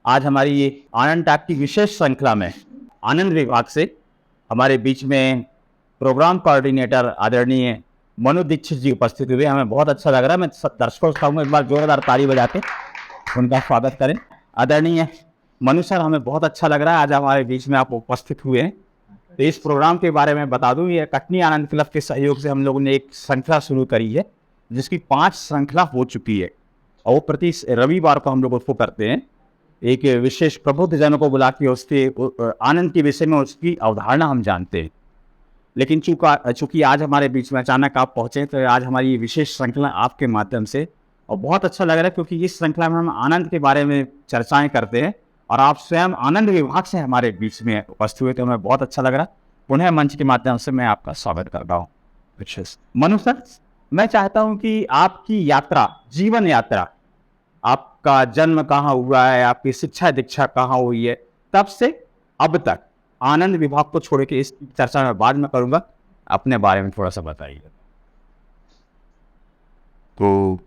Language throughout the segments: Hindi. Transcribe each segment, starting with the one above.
आज हमारी ये आनंद टैप की विशेष श्रृंखला में आनंद विभाग से हमारे बीच में प्रोग्राम कोऑर्डिनेटर आदरणीय मनु दीक्षित जी उपस्थित हुए। हमें बहुत अच्छा लग रहा है। मैं दर्शकों से कहूँगा एक बार जोरदार ताली बजा के उनका स्वागत करें। आदरणीय मनु सर, हमें बहुत अच्छा लग रहा है आज हमारे बीच में आप उपस्थित हुए हैं। तो इस प्रोग्राम के बारे में बता दूं, ये कटनी आनंद क्लब के सहयोग से हम लोगों ने एक श्रृंखला शुरू करी है जिसकी 5 श्रृंखला हो चुकी है और वो प्रति रविवार को हम लोग उसको करते हैं। एक विशेष प्रबुद्ध जनों को बुला के उसके आनंद के विषय में उसकी अवधारणा हम जानते हैं। लेकिन चूंकि आज हमारे बीच में अचानक आप पहुंचे तो आज हमारी ये विशेष श्रृंखला आपके माध्यम से और बहुत अच्छा लग रहा है, क्योंकि इस श्रृंखला में हम आनंद के बारे में चर्चाएं करते हैं और आप स्वयं आनंद विभाग से हमारे बीच में उपस्थित हुए, तो हमें बहुत अच्छा लग रहा है। पुनः मंच के माध्यम से मैं आपका स्वागत करता हूँ। मनु सर, मैं चाहता हूँ कि आपकी यात्रा, जीवन यात्रा, आपका जन्म कहाँ हुआ है, आपकी शिक्षा दीक्षा कहाँ हुई है, तब से अब तक, आनंद विभाग को छोड़ के इस चर्चा में बाद में करूंगा, अपने बारे में थोड़ा सा बताइए। तो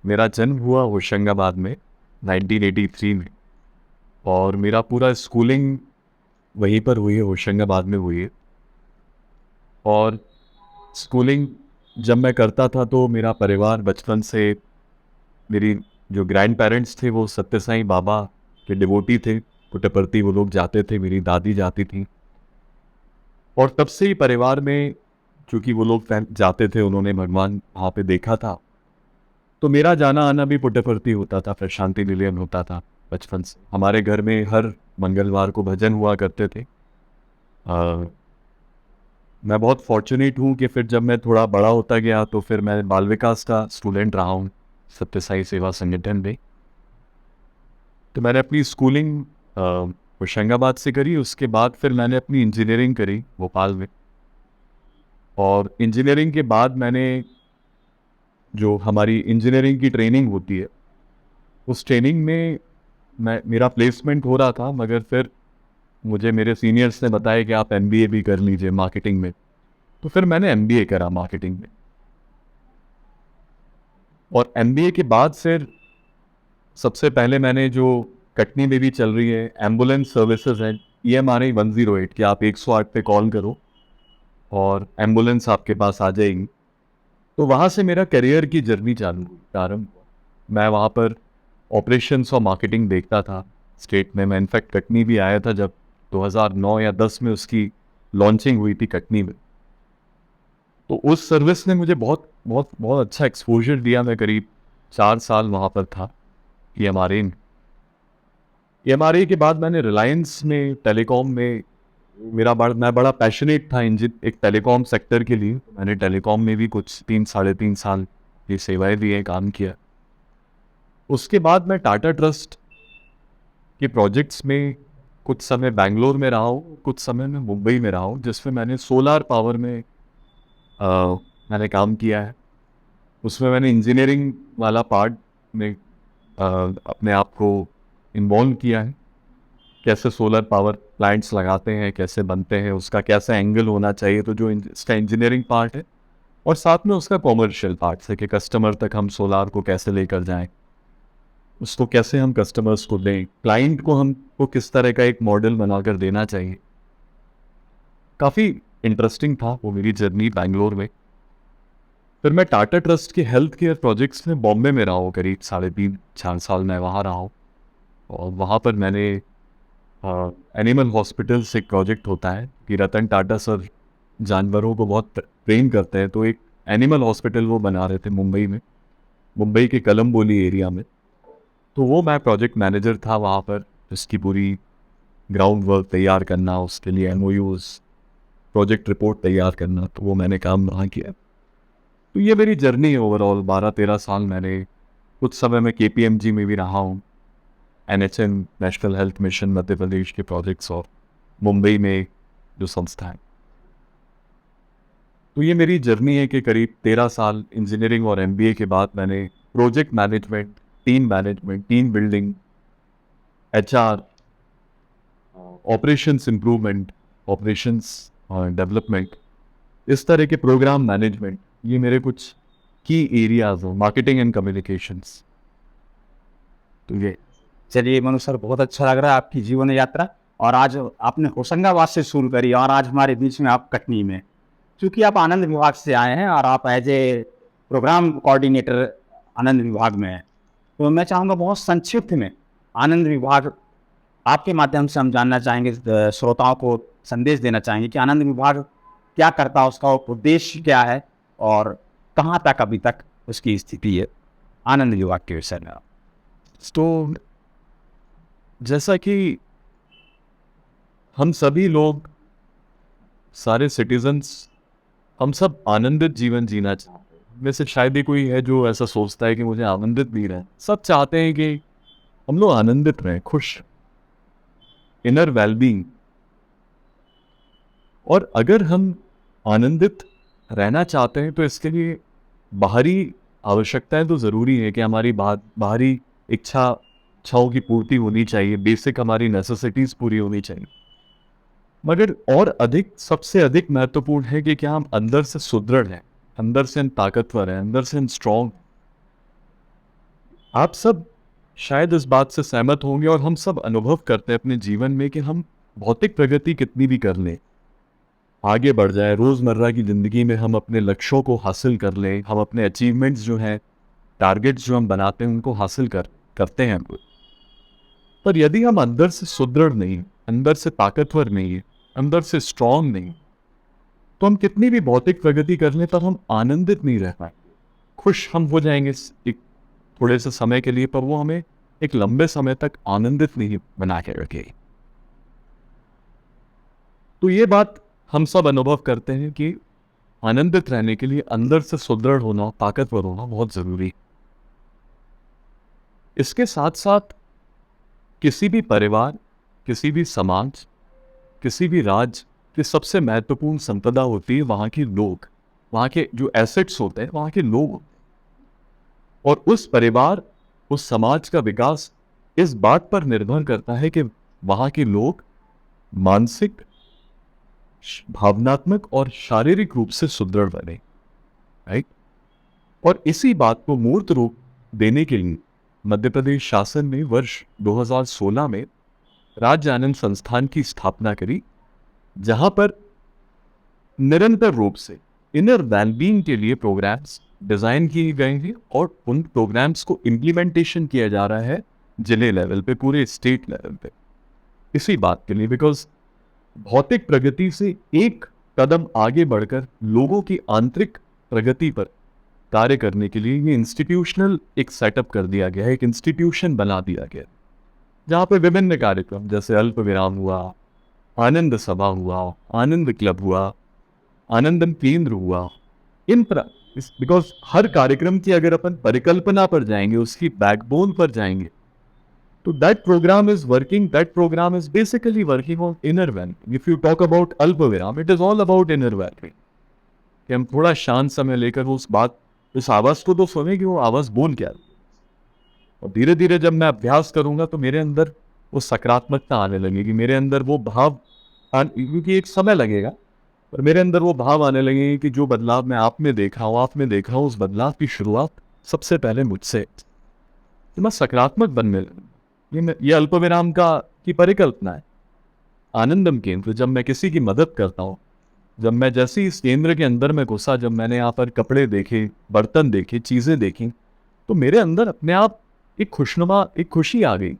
मेरा जन्म हुआ होशंगाबाद में 1983 में और मेरा पूरा स्कूलिंग वहीं पर हुई है, होशंगाबाद में हुई है। और स्कूलिंग जब मैं करता था तो मेरा परिवार बचपन से, मेरी जो ग्रैंड पेरेंट्स थे वो सत्य साईं बाबा के डिवोटी थे। पुट्टपर्ती वो लोग जाते थे, मेरी दादी जाती थी। और तब से ही परिवार में, चूँकि वो लोग जाते थे, उन्होंने भगवान वहाँ पे देखा था, तो मेरा जाना आना भी पुट्टपर्ती होता था, फिर शांति निलयन होता था। बचपन से हमारे घर में हर मंगलवार को भजन हुआ करते थे। मैं बहुत फॉर्चुनेट हूँ कि फिर जब मैं थोड़ा बड़ा होता गया तो फिर मैं बाल विकास का स्टूडेंट रहा हूँ सत्य साई सेवा संगठन में। तो मैंने अपनी स्कूलिंग होशंगाबाद से करी। उसके बाद फिर मैंने अपनी इंजीनियरिंग करी भोपाल में। और इंजीनियरिंग के बाद मैंने, जो हमारी इंजीनियरिंग की ट्रेनिंग होती है, उस ट्रेनिंग में मेरा प्लेसमेंट हो रहा था, मगर फिर मुझे मेरे सीनियर्स ने बताया कि आप MBA भी कर लीजिए मार्केटिंग में। तो फिर मैंने MBA करा मार्केटिंग में। और MBA के बाद फिर सबसे पहले मैंने, जो कटनी में भी चल रही है एम्बुलेंस सर्विसेज है, EMRI 108, कि आप 108 पे कॉल करो और एम्बुलेंस आपके पास आ जाएगी। तो वहाँ से मेरा करियर की जर्नी चालू हुई, प्रारंभ हुआ। मैं वहाँ पर ऑपरेशंस और मार्केटिंग देखता था स्टेट में। मैं इनफैक्ट कटनी भी आया था जब 2009 या 10 में उसकी लॉन्चिंग हुई थी कटनी में। तो उस सर्विस ने मुझे बहुत बहुत बहुत अच्छा एक्सपोजर दिया। मैं करीब 4 साल वहाँ पर था EMRI में। EMRI के बाद मैंने रिलायंस में, टेलीकॉम में, मैं बड़ा पैशनेट था एक टेलीकॉम सेक्टर के लिए। मैंने टेलीकॉम में भी कुछ 3 साढ़े 3 साल ये सेवाएं दी हैं, काम किया। उसके बाद मैं टाटा ट्रस्ट के प्रोजेक्ट्स में कुछ समय बेंगलोर में रहा हूँ, कुछ समय मैं मुंबई में रहा हूँ, जिसमें मैंने सोलार पावर में मैंने काम किया है। उसमें मैंने इंजीनियरिंग वाला पार्ट में अपने आप को इन्वॉल्व किया है। कैसे सोलर पावर प्लांट्स लगाते हैं, कैसे बनते हैं, उसका कैसा एंगल होना चाहिए, तो जो इसका इंजीनियरिंग पार्ट है, और साथ में उसका कॉमर्शियल पार्ट है कि कस्टमर तक हम सोलार को कैसे लेकर जाएं, उसको कैसे हम कस्टमर्स को दें, क्लाइंट को हमको किस तरह का एक मॉडल बनाकर देना चाहिए। काफ़ी इंटरेस्टिंग था वो मेरी जर्नी बेंगलोर में। फिर मैं टाटा ट्रस्ट के हेल्थ केयर प्रोजेक्ट्स में बॉम्बे में रहा हूँ, करीब 3.5-4 साल मैं वहाँ रहा हूँ। और वहाँ पर मैंने एनिमल हॉस्पिटल्स एक प्रोजेक्ट होता है कि रतन टाटा सर जानवरों को बहुत प्रेम करते हैं, तो एक एनिमल हॉस्पिटल वो बना रहे थे मुंबई में, मुंबई के कलम्बोली एरिया में। तो वो मैं प्रोजेक्ट मैनेजर था वहाँ पर, जिसकी पूरी ग्राउंड वर्क तैयार करना, उसके लिए MOUs, प्रोजेक्ट रिपोर्ट तैयार करना, तो वो मैंने काम वहाँ किया। तो ये मेरी जर्नी है ओवरऑल। 12-13 साल मैंने, कुछ समय में KPMG में भी रहा हूँ, NHM national health mission Madhya Pradesh के प्रोजेक्ट्स, और मुंबई में जो संस्था है। तो ये मेरी जर्नी है कि करीब 13 साल इंजीनियरिंग और MBA के बाद मैंने project management, team building, HR, operations improvement, operations development, इस तरह के प्रोग्राम मैनेजमेंट, ये मेरे कुछ की एरियाज हो, मार्केटिंग एंड कम्युनिकेशंस। तो ये चलिए मनु सर, बहुत अच्छा लग रहा है आपकी जीवन यात्रा। और आज आपने होशंगाबाद से शुरू करी और आज हमारे बीच में आप कटनी में, क्योंकि आप आनंद विभाग से आए हैं और आप एज ए प्रोग्राम कोऑर्डिनेटर आनंद विभाग में हैं। तो मैं चाहूँगा बहुत संक्षिप्त में आनंद विभाग आपके माध्यम से हम जानना चाहेंगे, श्रोताओं को संदेश देना चाहेंगे कि आनंद विभाग क्या करता है, उसका उद्देश्य क्या है और कहाँ तक अभी तक उसकी स्थिति है आनंद विभाग के विषय में। तो जैसा कि हम सभी लोग, सारे सिटीजन्स, हम सब आनंदित जीवन जीना चाहते हैं। वैसे शायद ही कोई है जो ऐसा सोचता है कि मुझे आनंदित नहीं रहे। सब चाहते हैं कि हम लोग आनंदित रहें, खुश, इनर वेलबींग। और अगर हम आनंदित रहना चाहते हैं तो इसके लिए बाहरी आवश्यकताएं तो ज़रूरी है कि हमारी बाहरी इच्छाओं की पूर्ति होनी चाहिए, बेसिक हमारी नेसेसिटीज़ पूरी होनी चाहिए। मगर और अधिक, सबसे अधिक महत्वपूर्ण है कि क्या हम अंदर से सुदृढ़ हैं, अंदर से हम ताकतवर हैं, अंदर से हम स्ट्रांग। आप सब शायद इस बात से सहमत होंगे और हम सब अनुभव करते हैं अपने जीवन में कि हम भौतिक प्रगति कितनी भी कर लें, आगे बढ़ जाए, रोज़मर्रा की ज़िंदगी में हम अपने लक्ष्यों को हासिल कर लें, हम अपने अचीवमेंट्स जो हैं, टारगेट्स जो हम बनाते हैं उनको हासिल करते हैं। पर यदि हम अंदर से सुदृढ़ नहीं, अंदर से ताकतवर नहीं है, अंदर से स्ट्रांग नहीं, तो हम कितनी भी भौतिक प्रगति कर लें पर हम आनंदित नहीं रह पाएंगे। खुश हम हो जाएंगे एक थोड़े से समय के लिए, पर वो हमें एक लंबे समय तक आनंदित नहीं बना के रखेगी। तो ये बात हम सब अनुभव करते हैं कि आनंदित रहने के लिए अंदर से सुदृढ़ होना, ताकतवर होना बहुत जरूरी है। इसके साथ साथ किसी भी परिवार, किसी भी समाज, किसी भी राज्य की सबसे महत्वपूर्ण संपदा होती है वहाँ के लोग, वहाँ के जो एसेट्स होते हैं, वहाँ के लोग होते हैं। और उस परिवार, उस समाज का विकास इस बात पर निर्भर करता है कि वहाँ के लोग मानसिक, भावनात्मक और शारीरिक रूप से सुदृढ़ बने, राइट। और इसी बात को मूर्त रूप देने के लिए मध्य प्रदेश शासन ने वर्ष 2016 में राज्य आनंद संस्थान की स्थापना करी, जहां पर निरंतर रूप से इनर वेलबींग के लिए प्रोग्राम्स डिजाइन किए गए हैं और उन प्रोग्राम्स को इम्प्लीमेंटेशन किया जा रहा है जिले लेवल पे, पूरे स्टेट लेवल पे। इसी बात के लिए, बिकॉज भौतिक प्रगति से एक कदम आगे बढ़कर लोगों की आंतरिक प्रगति पर कार्य करने के लिए ये इंस्टीट्यूशनल एक सेटअप कर दिया गया है, एक इंस्टीट्यूशन बना दिया गया, जहाँ पे विभिन्न कार्यक्रम जैसे अल्प विराम हुआ, आनंद सभा हुआ, आनंद क्लब हुआ, आनंदन केंद्र हुआ, बिकॉज हर कार्यक्रम की अगर अपन परिकल्पना पर जाएंगे, उसकी बैकबोन पर जाएंगे, तो that program is working, that program is basically working on inner well-being. If you talk about अल्पविराम, it is all about inner well-being. कि हम थोड़ा शांत समय लेकर उस आवाज़ को तो सुने कि वो आवाज़ बोल क्या है। और धीरे धीरे जब मैं अभ्यास करूंगा तो मेरे अंदर वो सकारात्मकता आने लगेगी, मेरे अंदर वो भाव, क्योंकि एक समय लगेगा, पर मेरे अंदर वो भाव आने लगेंगे कि जो बदलाव मैं आप में देख रहा हूँ, उस बदलाव की शुरुआत सबसे पहले मुझसे, तो मैं सकारात्मक बनने लगूँ। ये अल्पविराम की परिकल्पना है। आनंदम केंद्र, जब मैं किसी की मदद करता हूँ, जब मैं जैसे इस केंद्र के अंदर में घुसा, जब मैंने यहाँ पर कपड़े देखे, बर्तन देखे, चीज़ें देखी, तो मेरे अंदर अपने आप एक खुशी आ गई,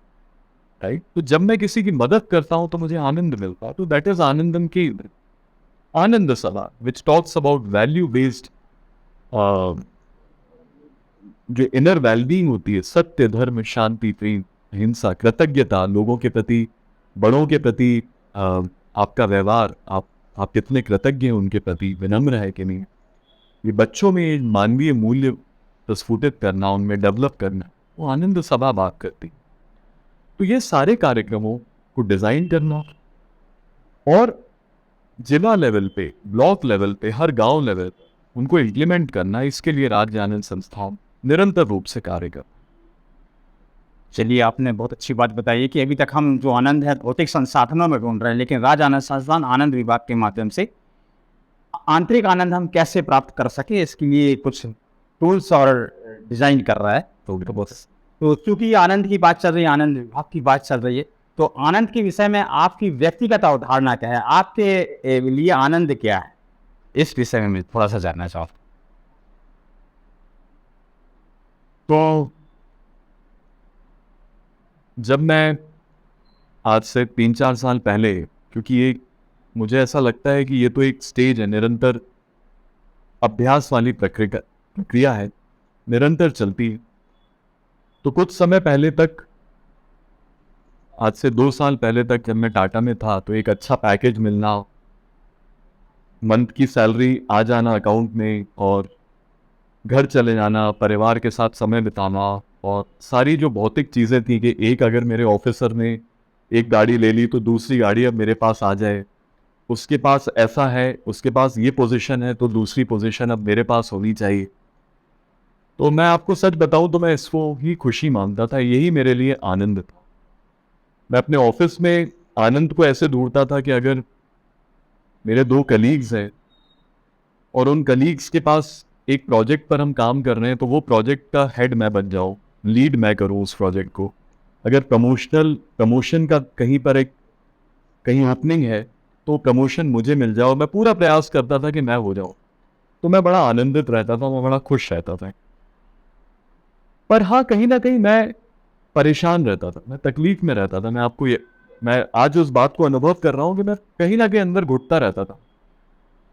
राइट। तो जब मैं किसी की मदद करता हूँ तो मुझे आनंद मिलता है। तो दैट इज आनंदम केंद्र। आनंद सभा which talks about value based, जो इनर वेलबींग होती है, सत्य, धर्म, शांति, प्रेम, अहिंसा, कृतज्ञता, लोगों के प्रति, बड़ों के प्रति आपका व्यवहार, आप कितने कृतज्ञ हैं उनके प्रति, विनम्र है कि नहीं, ये बच्चों में मानवीय मूल्य प्रस्फुटित करना, उनमें डेवलप करना, वो आनंद सभा बात करती। तो ये सारे कार्यक्रमों को डिजाइन करना और जिला लेवल पे, ब्लॉक लेवल पे, हर गांव लेवल उनको इम्प्लीमेंट करना, इसके लिए राज्य आनंद संस्थान निरंतर रूप से कार्य कर। चलिए, आपने बहुत अच्छी बात बताई कि अभी तक हम जो आनंद है भौतिक संसाधनों में ढूंढ रहे हैं, लेकिन राज्य आनंद संस्थान आनंद विभाग के माध्यम से आंतरिक आनंद हम कैसे प्राप्त कर सके, इसके लिए कुछ टूल्स और डिजाइन कर रहा है। तो बहुत तो चूंकि आनंद की बात चल रही है, आनंद विभाग की बात चल रही है, तो आनंद के विषय में आपकी व्यक्तिगत अवधारणा क्या है? आपके लिए आनंद क्या है? इस विषय में मैं थोड़ा सा जानना चाहूँ। तो जब मैं आज से 3-4 साल पहले, क्योंकि ये मुझे ऐसा लगता है कि ये तो एक स्टेज है, निरंतर अभ्यास वाली प्रक्रिया है, निरंतर चलती है। तो कुछ समय पहले तक, आज से 2 साल पहले तक जब मैं टाटा में था, तो एक अच्छा पैकेज मिलना, मंथ की सैलरी आ जाना अकाउंट में और घर चले जाना, परिवार के साथ समय बिताना और सारी जो भौतिक चीज़ें थी कि एक अगर मेरे ऑफिसर ने एक गाड़ी ले ली तो दूसरी गाड़ी अब मेरे पास आ जाए, उसके पास ऐसा है, उसके पास ये पोजीशन है तो दूसरी पोजीशन अब मेरे पास होनी चाहिए। तो मैं आपको सच बताऊं तो मैं इसको ही खुशी मानता था, यही मेरे लिए आनंद था। मैं अपने ऑफिस में आनंद को ऐसे ढूंढता था कि अगर मेरे 2 कलीग्स हैं और उन कलीग्स के पास एक प्रोजेक्ट पर हम काम कर रहे हैं, तो वो प्रोजेक्ट का हेड मैं बन जाऊं, लीड मैं करूं उस प्रोजेक्ट को। अगर प्रमोशन का कहीं ओपनिंग है तो प्रमोशन मुझे मिल जाओ, मैं पूरा प्रयास करता था कि मैं हो जाऊं। तो मैं बड़ा आनंदित रहता था, मैं बड़ा खुश रहता था। पर हाँ, कहीं ना कहीं मैं परेशान रहता था, मैं तकलीफ में रहता था। मैं आज उस बात को अनुभव कर रहा हूँ कि मैं कहीं ना कहीं अंदर घुटता रहता था,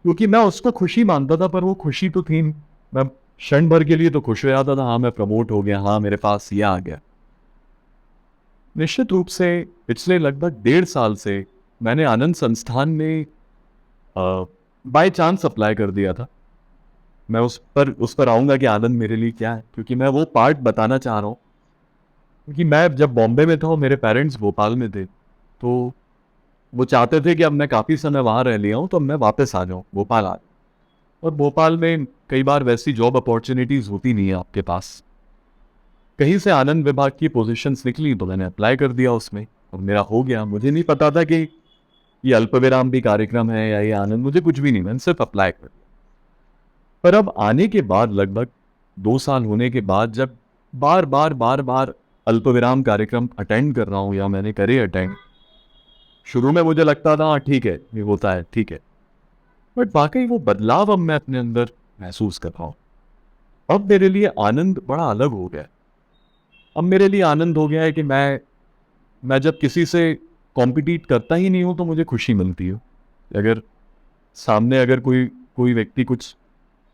क्योंकि मैं उसको खुशी मानता था, पर वो खुशी तो थी। मैं क्षण भर के लिए तो खुश हो जाता था, हाँ मैं प्रमोट हो गया, हाँ मेरे पास ये आ गया। निश्चित रूप से पिछले लगभग 1.5 साल से मैंने आनंद संस्थान में बाय चांस अप्लाई कर दिया था। मैं उस पर आऊँगा कि आनंद मेरे लिए क्या है, क्योंकि मैं वो पार्ट बताना चाह रहा हूँ। क्योंकि मैं जब बॉम्बे में था और मेरे पेरेंट्स भोपाल में थे, तो वो चाहते थे कि अब मैं काफ़ी समय वहाँ रह लिया हूँ, तो अब मैं वापस आ जाऊँ, भोपाल आ। और भोपाल में कई बार वैसी जॉब अपॉर्चुनिटीज़ होती नहीं है आपके पास। कहीं से आनंद विभाग की पोजीशंस निकली तो मैंने अप्लाई कर दिया उसमें और मेरा हो गया। मुझे नहीं पता था कि ये अल्पविराम भी कार्यक्रम है या ये आनंद, मुझे कुछ भी नहीं, मैंने सिर्फ अप्लाई कर दिया। पर अब आने के बाद लगभग 2 साल होने के बाद, जब बार बार अल्पविराम कार्यक्रम अटेंड कर रहा हूँ या मैंने करे अटेंड, शुरू में मुझे लगता था हाँ ठीक है, ये होता है, ठीक है। बट वाकई वो बदलाव अब मैं अपने अंदर महसूस कर रहा हूँ। अब मेरे लिए आनंद बड़ा अलग हो गया है। अब मेरे लिए आनंद हो गया है कि मैं जब किसी से कॉम्पिटिट करता ही नहीं हूँ तो मुझे खुशी मिलती है। अगर सामने अगर कोई कोई व्यक्ति कुछ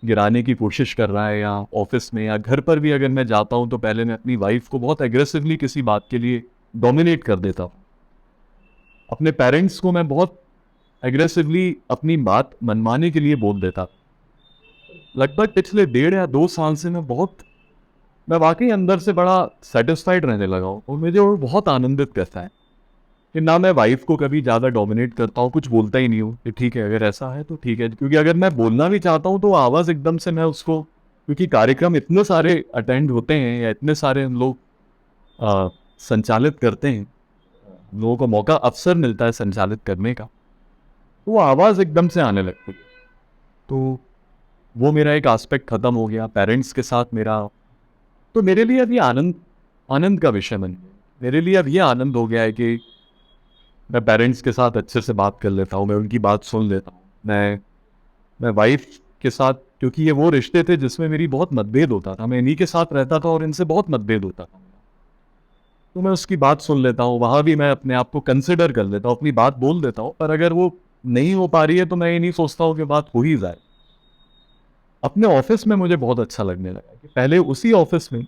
गिराने की कोशिश कर रहा है, या ऑफिस में या घर पर भी अगर मैं जाता हूँ, तो पहले मैं अपनी वाइफ को बहुत एग्रेसिवली किसी बात के लिए डोमिनेट कर देता हूँ। अपने पेरेंट्स को मैं बहुत एग्रेसिवली अपनी बात मनवाने के लिए बोल देता। लगभग पिछले 1.5 या 2 साल से मैं वाकई अंदर से बड़ा सेटिस्फाइड रहने लगा हूँ और मुझे वो बहुत आनंदित करता है कि ना मैं वाइफ को कभी ज़्यादा डोमिनेट करता हूँ, कुछ बोलता ही नहीं हूँ कि ठीक है अगर ऐसा है तो ठीक है। क्योंकि अगर मैं बोलना भी चाहता हूँ तो आवाज़ एकदम से मैं उसको, क्योंकि कार्यक्रम इतने सारे अटेंड होते हैं या इतने सारे हम लोग संचालित करते हैं, लोगों को मौका अवसर मिलता है संचालित करने का, तो वो आवाज़ एकदम से आने लगती है। तो वो मेरा एक एस्पेक्ट ख़त्म हो गया पेरेंट्स के साथ मेरा। तो मेरे लिए अब ये आनंद का विषय बन गया। मेरे लिए अब ये आनंद हो गया है कि मैं पेरेंट्स के साथ अच्छे से बात कर लेता हूँ, मैं उनकी बात सुन लेता हूँ। मैं वाइफ के साथ, क्योंकि ये वो रिश्ते थे जिसमें मेरी बहुत मतभेद होता था, मैं इन्हीं के साथ रहता था और इनसे बहुत मतभेद होता था, तो मैं उसकी बात सुन लेता हूँ। वहाँ भी मैं अपने आप को कंसिडर कर लेता हूँ, अपनी बात बोल देता हूँ। पर अगर वो नहीं हो पा रही है तो मैं ये नहीं सोचता हूँ कि बात हो ही जाए। अपने ऑफिस में मुझे बहुत अच्छा लगने लगा कि पहले उसी ऑफिस में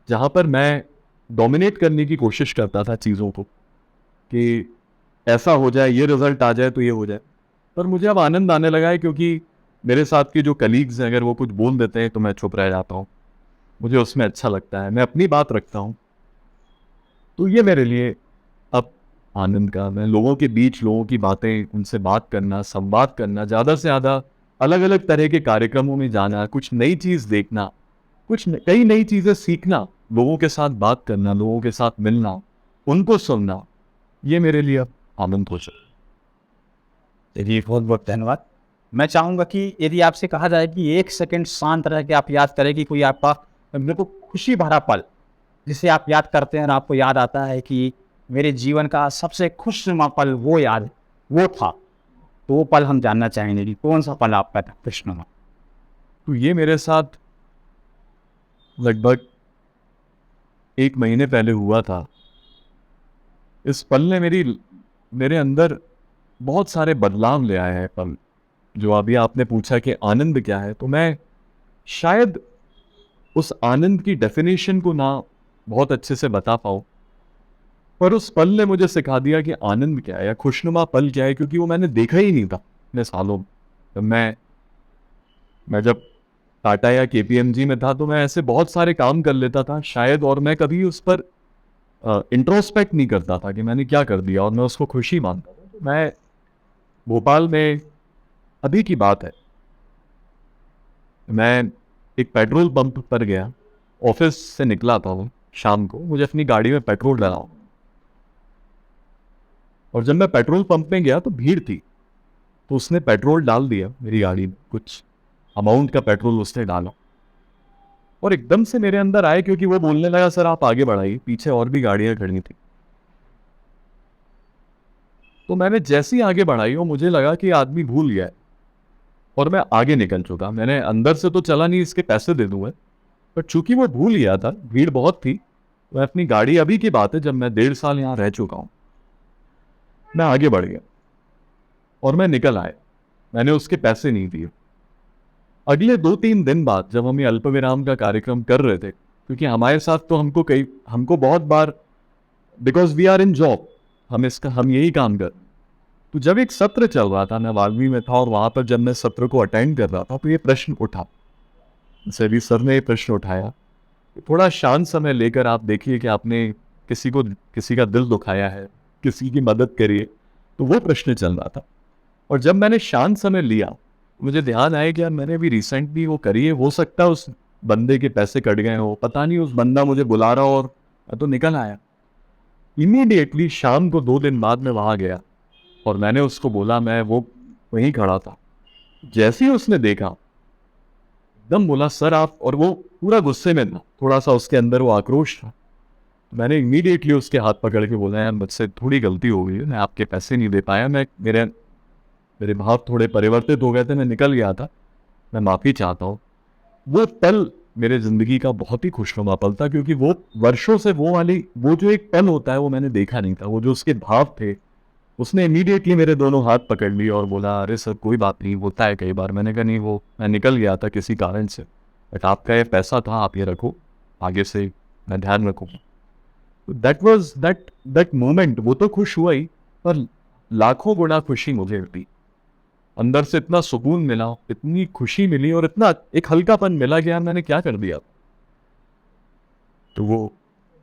जहाँ पर मैं डोमिनेट करने की कोशिश करता था चीज़ों को, कि ऐसा हो जाए, ये रिजल्ट आ जाए तो ये हो जाए, पर मुझे अब आनंद आने लगा है क्योंकि मेरे साथ के जो कलीग्स हैं अगर वो कुछ बोल देते हैं तो मैं चुप रह जाता हूँ, मुझे उसमें अच्छा लगता है, मैं अपनी बात रखता हूँ। तो ये मेरे लिए अब आनंद का, मैं लोगों के बीच लोगों की बातें, उनसे बात करना, संवाद करना, ज़्यादा से ज़्यादा अलग अलग तरह के कार्यक्रमों में जाना, कुछ नई चीज़ देखना, कई नई चीज़ें सीखना, लोगों के साथ बात करना, लोगों के साथ मिलना, उनको सुनना, ये मेरे लिए अब आनंद हो चुका। चलिए, बहुत बहुत धन्यवाद। मैं चाहूँगा कि यदि आपसे कहा जाए कि 1 सेकंड शांत रह के आप याद करें कि कोई आपका बिल्कुल खुशी भरा पल, जिसे आप याद करते हैं और आपको याद आता है कि मेरे जीवन का सबसे खुशनुमा पल वो था, तो वो पल हम जानना चाहेंगे कि कौन सा पल आपका था खुशनुमा? तो ये मेरे साथ लगभग 1 महीने पहले हुआ था। इस पल ने मेरे अंदर बहुत सारे बदलाव ले आया है पल। जो अभी आपने पूछा कि आनंद क्या है, तो मैं शायद उस आनंद की डेफिनेशन को ना बहुत अच्छे से बता पाऊँ, पर उस पल ने मुझे सिखा दिया कि आनंद क्या है या खुशनुमा पल क्या है, क्योंकि वो मैंने देखा ही नहीं था इतने सालों में। तो मैं जब टाटा या केपीएमजी में था तो मैं ऐसे बहुत सारे काम कर लेता था शायद, और मैं कभी उस पर इंट्रोस्पेक्ट नहीं करता था कि मैंने क्या कर दिया, और मैं उसको खुशी मानता था। तो मैं भोपाल में, अभी की बात है, मैं एक पेट्रोल पंप पर गया। ऑफिस से निकला था वो शाम को, मुझे अपनी गाड़ी में पेट्रोल डलाओ, और जब मैं पेट्रोल पंप में गया तो भीड़ थी। तो उसने पेट्रोल डाल दिया मेरी गाड़ी में, कुछ अमाउंट का पेट्रोल उसने डाला, और एकदम से मेरे अंदर आए, क्योंकि वो बोलने लगा सर आप आगे बढ़ाइए, पीछे और भी गाड़ियां खड़ी थी। तो मैंने जैसे ही आगे बढ़ाई और मुझे लगा कि आदमी भूल गया है, और मैं आगे निकल चुका। मैंने अंदर से तो चला नहीं इसके पैसे दे दूंगा, पर चूंकि वो भूल गया था, भीड़ बहुत थी, मैं अपनी गाड़ी, अभी की बात है जब मैं 1.5 साल यहाँ रह चुका हूँ, मैं आगे बढ़ गया और मैं निकल आया। मैंने उसके पैसे नहीं दिए। अगले 2-3 दिन बाद जब हम ये अल्पविराम का कार्यक्रम कर रहे थे, क्योंकि हमारे साथ तो हमको बहुत बार, because we are in job, हम यही काम कर। तो जब एक सत्र चल रहा था, मैं वाल्मी में था, और वहां पर जब मैं सत्र को अटेंड कर रहा था तो ये प्रश्न उठा, सभी सर ने ये प्रश्न उठाया, थोड़ा शांत समय लेकर आप देखिए कि आपने किसी का दिल दुखाया है, किसी की मदद करिए। तो वो प्रश्न चल रहा था, और जब मैंने शांत समय लिया, मुझे ध्यान आया कि यार मैंने भी रिसेंटली वो करी है, हो सकता है उस बंदे के पैसे कट गए हो, पता नहीं, उस बंदा मुझे बुला रहा हो, और मैं तो निकल आया। इमीडिएटली शाम को 2 दिन बाद मैं वहां गया और मैंने उसको बोला, मैं वो वहीं खड़ा था। जैसे ही उसने देखा, एकदम बोला सर आप, और वो पूरा गुस्से में था, थोड़ा सा उसके अंदर वो आक्रोश था। मैंने इमीडिएटली उसके हाथ पकड़ के बोला, यार मुझसे थोड़ी गलती हो गई है, मैं आपके पैसे नहीं दे पाया, मेरे भाव थोड़े परिवर्तित हो गए थे, मैं निकल गया था, मैं माफ़ी चाहता हूँ। वो पल मेरे ज़िंदगी का बहुत ही खुशनुमा पल था, क्योंकि वो वर्षों से वो जो एक पल होता है वो मैंने देखा नहीं था। वो जो उसके भाव थे, उसने इमीडिएटली मेरे दोनों हाथ पकड़ लिए और बोला, अरे सर कोई बात नहीं, होता है कई बार। मैंने कहा नहीं, वो मैं निकल गया था किसी कारण से, बट आपका ये पैसा था, आप ये रखो, आगे से मैं ध्यान रखूँगा। That was that moment. वो तो खुश हुआ ही, पर लाखों गुना खुशी मुझे हुई। अंदर से इतना सुकून मिला, इतनी खुशी मिली, और इतना एक हल्कापन मिला कि यार मैंने क्या कर दिया। तो वो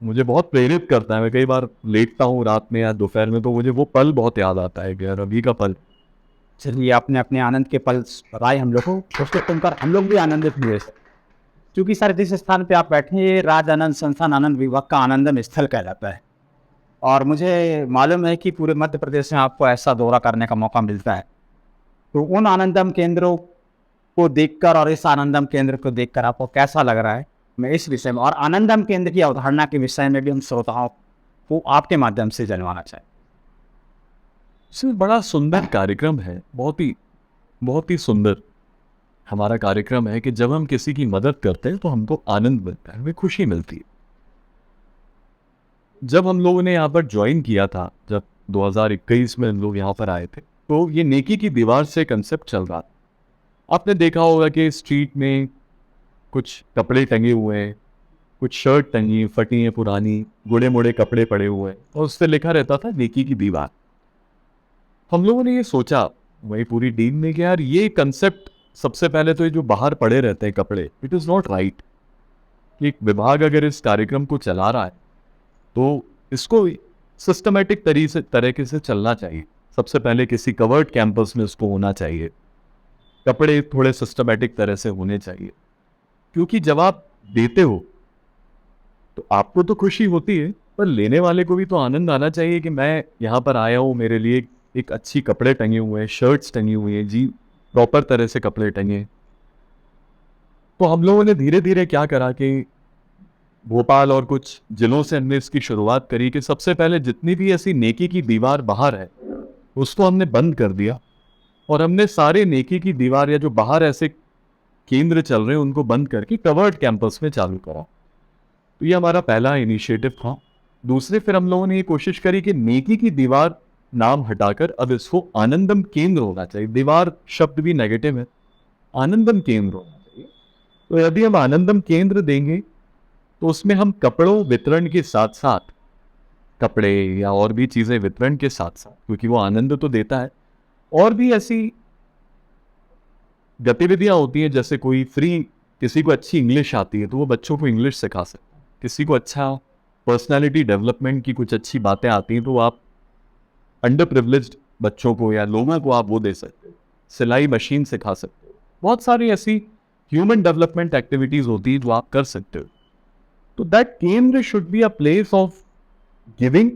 मुझे बहुत प्रेरित करता है। मैं कई बार लेटता हूँ रात में या दोपहर में, तो मुझे वो पल बहुत याद आता है कि यार अभी का पल। चलिए, आपने अपने आनंद के पल बताए हम लोग को, उसको सुनकर हम लोग भी आनंदित हुए। क्योंकि सर, जिस स्थान पे आप बैठे हैं, ये राज आनंद संस्थान आनंद विभाग का आनंदम स्थल कहलाता है। और मुझे मालूम है कि पूरे मध्य प्रदेश में आपको ऐसा दौरा करने का मौका मिलता है। तो उन आनंदम केंद्रों को देखकर और इस आनंदम केंद्र को देखकर आपको कैसा लग रहा है, मैं इस विषय में और आनंदम केंद्र की अवधारणा के विषय में भी हम श्रोताओं को आपके माध्यम से जानवाना चाहें। इसमें बड़ा सुंदर कार्यक्रम है, बहुत ही सुंदर हमारा कार्यक्रम है कि जब हम किसी की मदद करते हैं तो हमको आनंद मिलता है, हमें खुशी मिलती है। जब हम लोगों ने यहाँ पर ज्वाइन किया था, जब 2021 में हम लोग यहाँ पर आए थे, तो ये नेकी की दीवार से कंसेप्ट चल रहा था। आपने देखा होगा कि स्ट्रीट में कुछ कपड़े टंगे हुए हैं, कुछ शर्ट टंगी, फटी हैं, पुरानी गुड़े मुड़े कपड़े पड़े हुए हैं, और उस पर लिखा रहता था नेकी की दीवार। हम लोगों ने ये सोचा, वही पूरी टीम ने, कि यार ये कंसेप्ट, सबसे पहले तो ये जो बाहर पड़े रहते हैं कपड़े, इट इज़ नॉट राइट। एक विभाग अगर इस कार्यक्रम को चला रहा है तो इसको सिस्टमेटिक तरीके से चलना चाहिए। सबसे पहले किसी कवर्ड कैंपस में इसको होना चाहिए, कपड़े थोड़े सिस्टमेटिक तरह से होने चाहिए। क्योंकि जब आप देते हो तो आपको तो खुशी होती है, पर लेने वाले को भी तो आनंद आना चाहिए कि मैं यहाँ पर आया हूँ, मेरे लिए एक अच्छी कपड़े टंगे हुए हैं, शर्ट्स टंगी हुई हैं, जी प्रॉपर तरह से कपड़े टंगे। तो हम लोगों ने धीरे धीरे क्या करा कि भोपाल और कुछ जिलों से हमने इसकी शुरुआत करी कि सबसे पहले जितनी भी ऐसी नेकी की दीवार बाहर है उसको हमने बंद कर दिया और हमने सारे नेकी की दीवार या जो बाहर ऐसे केंद्र चल रहे हैं उनको बंद करके कवर्ड कैंपस में चालू करा। तो ये हमारा पहला इनिशिएटिव था। दूसरे फिर हम लोगों ने ये कोशिश करी कि नेकी की दीवार नाम हटाकर अब इसको आनंदम केंद्र होना चाहिए। दीवार शब्द भी नेगेटिव है, आनंदम केंद्र होना चाहिए। तो यदि हम आनंदम केंद्र देंगे तो उसमें हम कपड़ों वितरण के साथ साथ, कपड़े या और भी चीज़ें वितरण के साथ साथ, क्योंकि वो आनंद तो देता है, और भी ऐसी गतिविधियां होती हैं जैसे कोई फ्री, किसी को अच्छी इंग्लिश आती है तो वो बच्चों को इंग्लिश सिखा सकते हैं, किसी को अच्छा पर्सनालिटी डेवलपमेंट की कुछ अच्छी बातें आती हैं तो आप अंडर प्रिविलेज्ड बच्चों को या लोगों को आप वो दे सकते हो, सिलाई मशीन सिखा सकते हो। बहुत सारी ऐसी ह्यूमन डेवलपमेंट एक्टिविटीज होती है जो आप कर सकते हो। तो दैट केंद्र should be a place of giving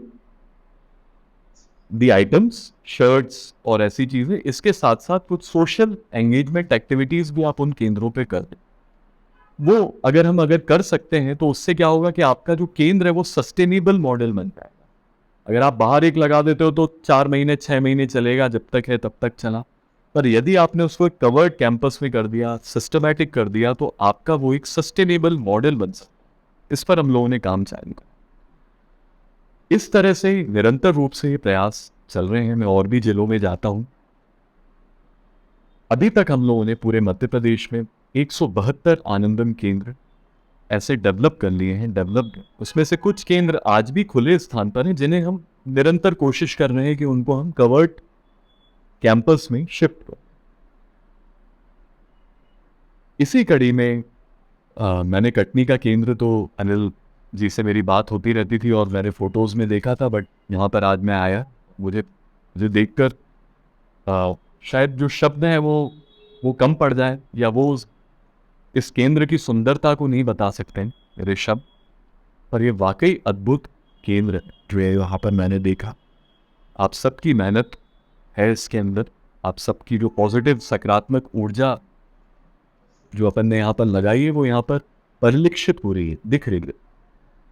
the items, shirts और ऐसी चीजें। इसके साथ साथ कुछ सोशल एंगेजमेंट एक्टिविटीज भी आप उन केंद्रों पे कर दें। वो अगर कर सकते हैं तो उससे क्या होगा कि आपका जो केंद्र है वो सस्टेनेबल मॉडल बन जाएगा। अगर आप बाहर एक लगा देते हो तो 4 महीने 6 महीने चलेगा, जब तक है तब तक चला। पर यदि आपने उसको एक कवर्ड कैंपस में कर दिया, सिस्टमैटिक कर दिया, तो आपका वो एक सस्टेनेबल मॉडल बन सकता है। इस पर हम लोगों ने काम चालू किया। इस तरह से निरंतर रूप से ये प्रयास चल रहे हैं। मैं और भी जिलों में जाता हूं। अभी तक हम लोगों ने पूरे मध्य प्रदेश में 172 आनंदम केंद्र ऐसे डेवलप कर लिए हैं। उसमें से कुछ केंद्र आज भी खुले स्थान पर हैं जिन्हें हम निरंतर कोशिश कर रहे हैं कि उनको हम कवर्ड कैंपस में शिफ्ट करें। इसी कड़ी में मैंने कटनी का केंद्र, तो अनिल जी से मेरी बात होती रहती थी और मैंने फोटोज में देखा था, बट यहाँ पर आज मैं आया, मुझे देखकर शायद जो शब्द हैं वो कम पड़ जाए, या वो इस केंद्र की सुंदरता को नहीं बता सकते हैं मेरे शब्द। पर ये वाकई अद्भुत केंद्र है जो है यहाँ पर मैंने देखा। आप सबकी मेहनत है इसके अंदर, आप सबकी जो पॉजिटिव सकारात्मक ऊर्जा जो अपन ने यहाँ पर लगाई है वो यहाँ पर परिलक्षित हो रही है, दिख रही है।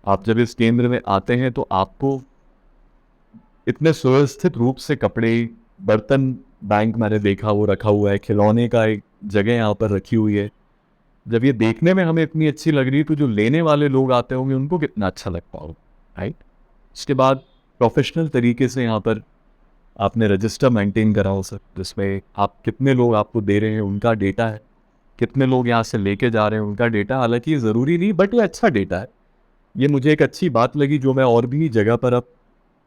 आप जब इस केंद्र में आते हैं तो आपको इतने सुव्यवस्थित रूप से कपड़े, बर्तन, बैंक मैंने देखा वो रखा हुआ है, खिलौने का एक जगह यहाँ पर रखी हुई है। जब ये देखने में हमें इतनी अच्छी लग रही है तो जो लेने वाले लोग आते होंगे उनको कितना अच्छा लगता होगा, राइट। इसके बाद प्रोफेशनल तरीके से यहाँ पर आपने रजिस्टर मेंटेन करा हो सर, जिसमें आप कितने लोग आपको दे रहे हैं उनका डेटा है, कितने लोग यहाँ से लेके जा रहे हैं उनका डेटा। हालांकि ये ज़रूरी नहीं, बट ये अच्छा डेटा है। ये मुझे एक अच्छी बात लगी जो मैं और भी जगह पर अब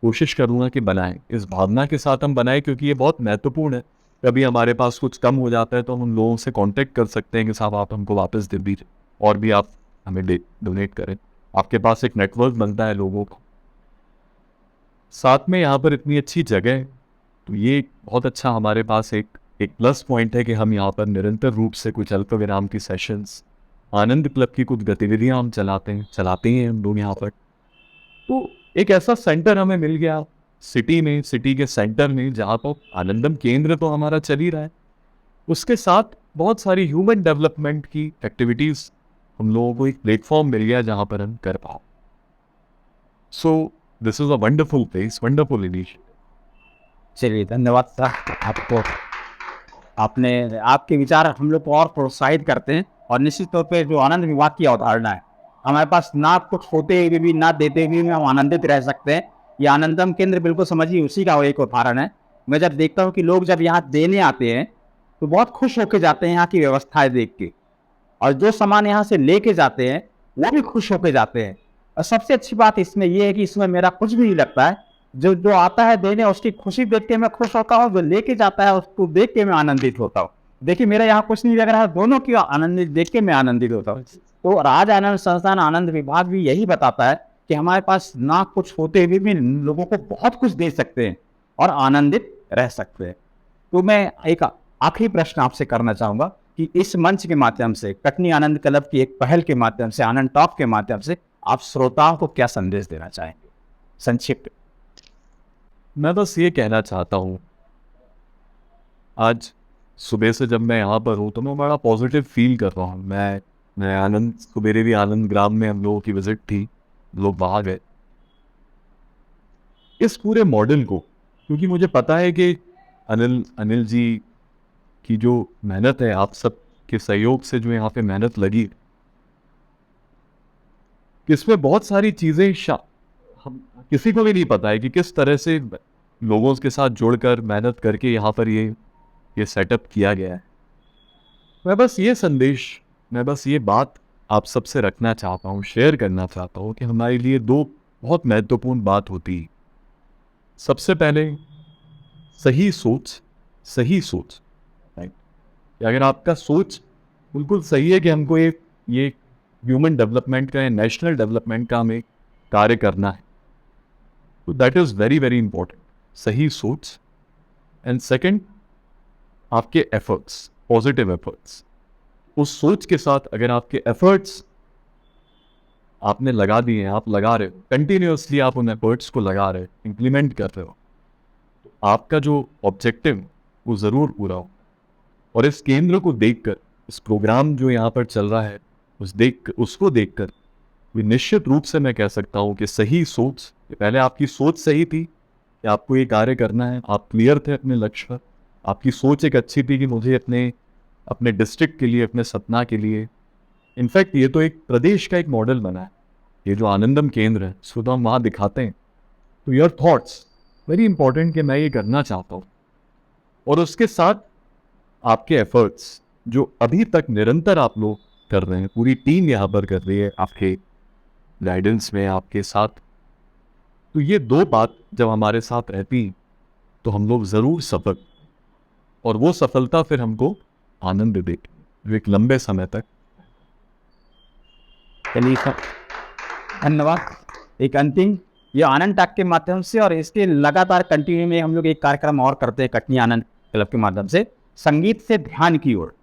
कोशिश करूँगा कि बनाएं, इस भावना के साथ हम बनाएं, क्योंकि ये बहुत महत्वपूर्ण है। कभी हमारे पास कुछ कम हो जाता है तो हम लोगों से कांटेक्ट कर सकते हैं कि साहब आप हमको वापस दे दीजिए और भी आप हमें डोनेट करें। आपके पास एक नेटवर्क बनता है लोगों को। साथ में यहाँ पर इतनी अच्छी जगह है, तो ये बहुत अच्छा हमारे पास एक प्लस पॉइंट है कि हम यहाँ पर निरंतर रूप से कुछ अल्प विराम की सेशंस, आनंद क्लब की कुछ गतिविधियाँ हम चलाते हैं हम लोग यहाँ पर। तो एक ऐसा सेंटर हमें मिल गया सिटी में, सिटी के सेंटर में, जहाँ पर आनंदम केंद्र तो हमारा चल ही रहा है, उसके साथ बहुत सारी ह्यूमन डेवलपमेंट की एक्टिविटीज़ हम लोगों को एक प्लेटफॉर्म मिल गया जहाँ पर हम कर पाओ। So this is a wonderful place, wonderful initiative. चलिए, धन्यवाद सर आपको। आपके विचार हम लोग को और प्रोत्साहित करते हैं। और निश्चित तौर पे जो आनंद विभाग की अवधारणा है, हमारे पास ना कुछ होते हुए भी ना देते हुए भी हम आनंदित रह सकते हैं, ये आनंदम केंद्र बिल्कुल समझिए उसी का एक उदाहरण है। मैं जब देखता हूँ कि लोग जब यहाँ देने आते हैं तो बहुत खुश होकर जाते हैं यहाँ की व्यवस्थाएं देख के, और जो सामान यहाँ से लेके जाते हैं वो भी खुश होकर जाते हैं। और सबसे अच्छी बात इसमें यह है कि इसमें मेरा कुछ भी नहीं लगता है। जो आता है देने, उसकी खुशी देख के मैं खुश होता हूँ, जो लेके जाता है उसको देख के मैं आनंदित होता हूँ। देखिए, मेरा यहाँ कुछ नहीं लग रहा है, दोनों की आनंदित देख के मैं आनंदित होता हूँ। तो राज आनंद संस्थान आनंद विभाग भी यही बताता है कि हमारे पास ना कुछ होते हुए भी लोगों को बहुत कुछ दे सकते हैं और आनंदित रह सकते हैं। तो मैं एक आखिरी प्रश्न आपसे करना चाहूँगा कि इस मंच के माध्यम से, कटनी आनंद क्लब की एक पहल के माध्यम से, आनंद टॉक के माध्यम से आप श्रोताओं को क्या संदेश देना चाहेंगे संक्षिप्त? मैं बस ये कहना चाहता हूँ, आज सुबह से जब मैं यहाँ पर हूँ तो मैं बड़ा पॉजिटिव फील कर रहा हूँ। मैं मैं आनंद सवेरे भी आनंद ग्राम में हम लोगों की विजिट थी, लोग वहाँ गए। इस पूरे मॉडल को, क्योंकि मुझे पता है कि अनिल जी की जो मेहनत है, आप सब के सहयोग से जो यहाँ पे मेहनत लगी, इसमें बहुत सारी चीज़ें हम किसी को भी नहीं पता है कि किस तरह से लोगों के साथ जुड़कर मेहनत करके यहाँ पर ये सेटअप किया गया है। मैं बस ये बात आप सबसे रखना चाहता हूँ, शेयर करना चाहता हूँ कि हमारे लिए दो बहुत महत्वपूर्ण बात होती है। सबसे पहले सही सोच, राइट। अगर आपका सोच बिल्कुल सही है कि हमको ये ह्यूमन डेवलपमेंट का या नेशनल डेवलपमेंट का हमें कार्य करना है, तो that is very very important, सही सोच। एंड सेकंड, आपके एफर्ट्स, पॉजिटिव एफर्ट्स। उस सोच के साथ अगर आपके एफर्ट्स आपने लगा दिए हैं, आप लगा रहे हो कंटिन्यूअसली, आप उन एफर्ट्स को लगा रहे हो, इम्प्लीमेंट कर रहे हो, तो आपका जो ऑब्जेक्टिव वो ज़रूर पूरा हो। और इस केंद्र को देखकर, इस प्रोग्राम जो यहाँ पर चल रहा है उसको देखकर निश्चित रूप से मैं कह सकता हूँ कि सही सोच, पहले आपकी सोच सही थी कि आपको ये कार्य करना है, आप क्लियर थे अपने लक्ष्य पर, आपकी सोच एक अच्छी थी कि मुझे अपने डिस्ट्रिक्ट के लिए, अपने सतना के लिए, इनफैक्ट ये तो एक प्रदेश का एक मॉडल बना है, ये जो आनंदम केंद्र है इसको तो हम वहाँ दिखाते हैं। तो योर थॉट्स वेरी इंपॉर्टेंट कि मैं ये करना चाहता हूँ, और उसके साथ आपके एफर्ट्स जो अभी तक निरंतर आप लोग कर रहे हैं, पूरी टीम यहाँ पर कर रही है आपके गाइडेंस में, आपके साथ। तो ये दो बात जब हमारे साथ रहती तो हम लोग ज़रूर सफल, और वो सफलता फिर हमको आनंद देती जो एक लंबे समय तक। चलिए सर, धन्यवाद। एक अंतिम, ये आनंद टैग के माध्यम से और इसके लगातार कंटिन्यू में हम लोग एक कार्यक्रम और करते हैं कटनी आनंद क्लब के माध्यम से, संगीत से ध्यान की ओर।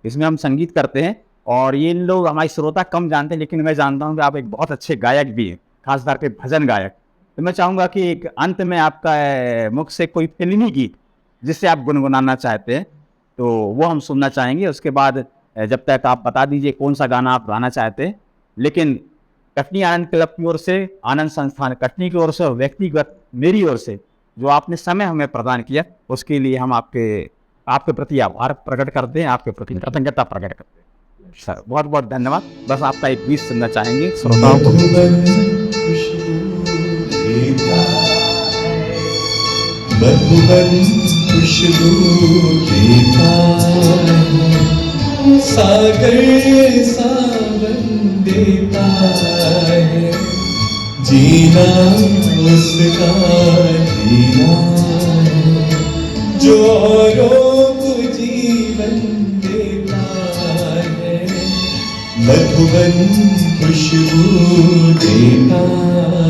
इसमें हम संगीत करते हैं, और ये लोग हमारे श्रोता कम जानते हैं, लेकिन मैं जानता हूँ कि आप एक बहुत अच्छे गायक भी हैं, खासतौर पे भजन गायक। तो मैं चाहूँगा कि एक अंत में आपका मुख से कोई फिल्मी गीत जिससे आप गुनगुनाना चाहते हैं तो वो हम सुनना चाहेंगे। उसके बाद जब तक आप बता दीजिए कौन सा गाना आप गाना चाहते हैं। लेकिन कटनी आनंद क्लब की ओर से, आनंद संस्थान कटनी की ओर से और व्यक्तिगत मेरी ओर से जो आपने समय हमें प्रदान किया, उसके लिए हम आपके प्रति आभार प्रकट करते हैं, आपके प्रति कृतज्ञता प्रकट करते हैं। सर बहुत बहुत धन्यवाद। बस आपका एक गीत सुनना चाहेंगे श्रोताओं को। मधुबन खुशबू देता है, सागर सावन देता है, जीना उसका जीना है, जो औरों को जीवन देता है, मधुबन खुशबू देता है।